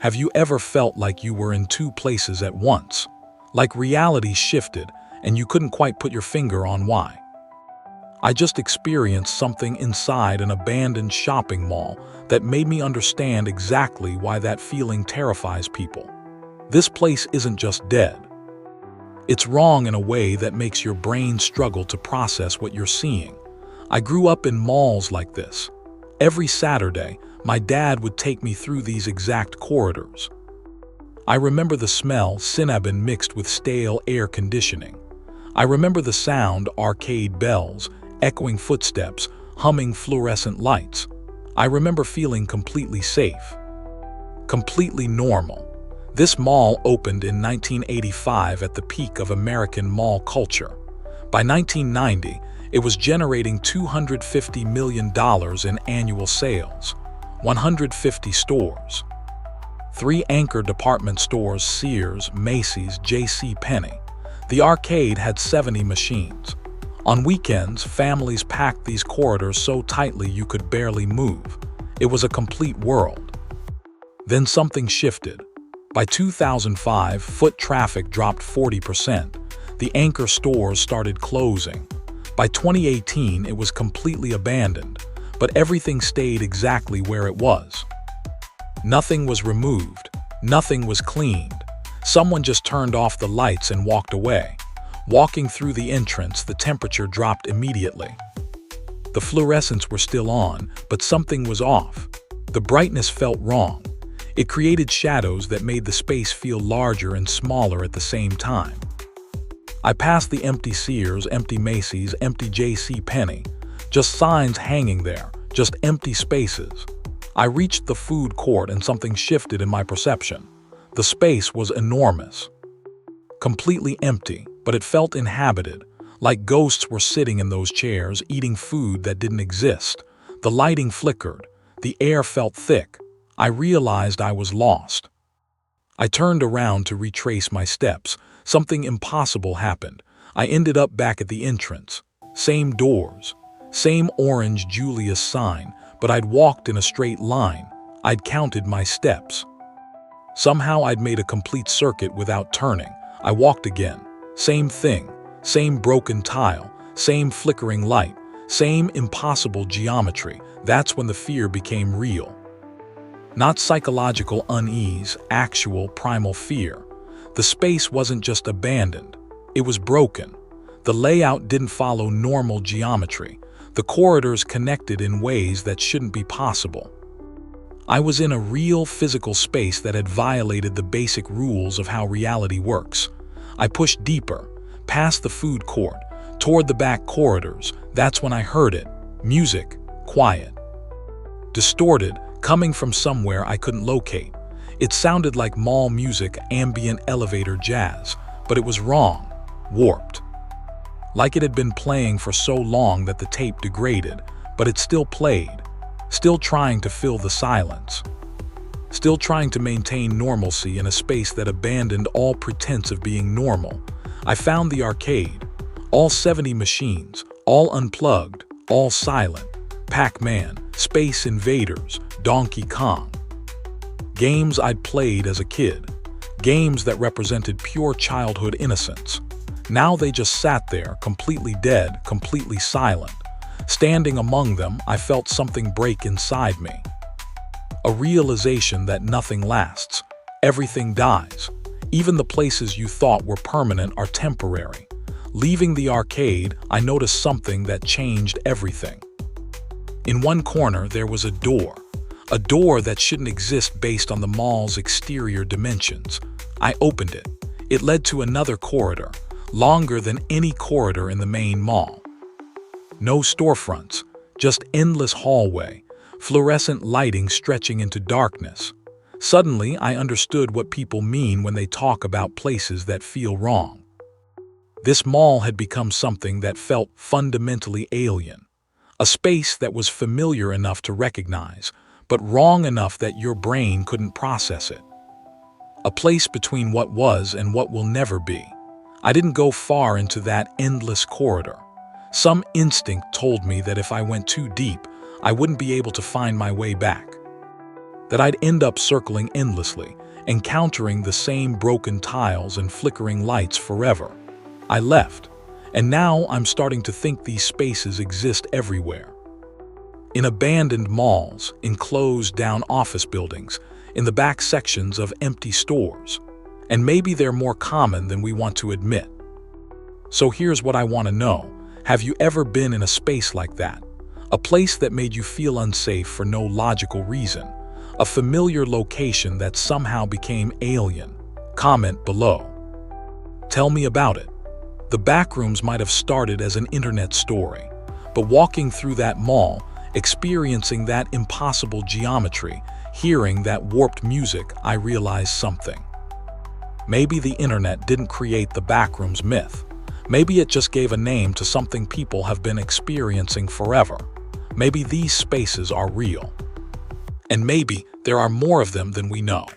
Have you ever felt like you were in two places at once? Like reality shifted and you couldn't quite put your finger on why? I just experienced something inside an abandoned shopping mall that made me understand exactly why that feeling terrifies people. This place isn't just dead. It's wrong in a way that makes your brain struggle to process what you're seeing. I grew up in malls like this. Every Saturday, my dad would take me through these exact corridors. I remember the smell, cinnamon mixed with stale air conditioning. I remember the sound, arcade bells, echoing footsteps, humming fluorescent lights. I remember feeling completely safe. Completely normal. This mall opened in 1985 at the peak of American mall culture. By 1990, it was generating $250 million in annual sales, 150 stores. 3 anchor department stores, Sears, Macy's, J.C. Penney. The arcade had 70 machines. On weekends, families packed these corridors so tightly you could barely move. It was a complete world. Then something shifted. By 2005, foot traffic dropped 40%. The anchor stores started closing. By 2018, it was completely abandoned, but everything stayed exactly where it was. Nothing was removed, nothing was cleaned. Someone just turned off the lights and walked away. Walking through the entrance, the temperature dropped immediately. The fluorescents were still on, but something was off. The brightness felt wrong. It created shadows that made the space feel larger and smaller at the same time. I passed the empty Sears, empty Macy's, empty J.C. Penney. Just signs hanging there, just empty spaces. I reached the food court and something shifted in my perception. The space was enormous. Completely empty, but it felt inhabited, like ghosts were sitting in those chairs eating food that didn't exist. The lighting flickered. The air felt thick. I realized I was lost. I turned around to retrace my steps. Something impossible happened. I ended up back at the entrance. Same doors. Same orange Julius sign, but I'd walked in a straight line. I'd counted my steps. Somehow I'd made a complete circuit without turning. I walked again. Same thing. Same broken tile. Same flickering light. Same impossible geometry. That's when the fear became real. Not psychological unease, actual primal fear. The space wasn't just abandoned. It was broken. The layout didn't follow normal geometry. The corridors connected in ways that shouldn't be possible. I was in a real physical space that had violated the basic rules of how reality works. I pushed deeper, past the food court, toward the back corridors. That's when I heard it. Music, quiet. Distorted, coming from somewhere I couldn't locate. It sounded like mall music, ambient elevator jazz, but it was wrong, warped. Like it had been playing for so long that the tape degraded, but it still played, still trying to fill the silence, still trying to maintain normalcy in a space that abandoned all pretense of being normal. I found the arcade, all 70 machines, all unplugged, all silent. Pac-Man, Space Invaders, Donkey Kong. Games I'd played as a kid, games that represented pure childhood innocence. Now they just sat there, completely dead, completely silent. Standing among them, I felt something break inside me. A realization that nothing lasts. Everything dies. Even the places you thought were permanent are temporary. Leaving the arcade, I noticed something that changed everything. In one corner, there was a door that shouldn't exist based on the mall's exterior dimensions. I opened it. It led to another corridor, longer than any corridor in the main mall. No storefronts, just endless hallway, fluorescent lighting stretching into darkness. Suddenly, I understood what people mean when they talk about places that feel wrong. This mall had become something that felt fundamentally alien. A space that was familiar enough to recognize, but wrong enough that your brain couldn't process it. A place between what was and what will never be. I didn't go far into that endless corridor. Some instinct told me that if I went too deep, I wouldn't be able to find my way back. that I'd end up circling endlessly, encountering the same broken tiles and flickering lights forever. I left, and now I'm starting to think these spaces exist everywhere. In abandoned malls, in closed-down office buildings, in the back sections of empty stores. And maybe they're more common than we want to admit. So here's what I want to know. Have you ever been in a space like that? A place that made you feel unsafe for no logical reason? A familiar location that somehow became alien? Comment below. Tell me about it. The Backrooms might have started as an internet story, but walking through that mall, experiencing that impossible geometry, hearing that warped music, I realized something. Maybe the internet didn't create the Backrooms myth. Maybe it just gave a name to something people have been experiencing forever. Maybe these spaces are real. And maybe there are more of them than we know.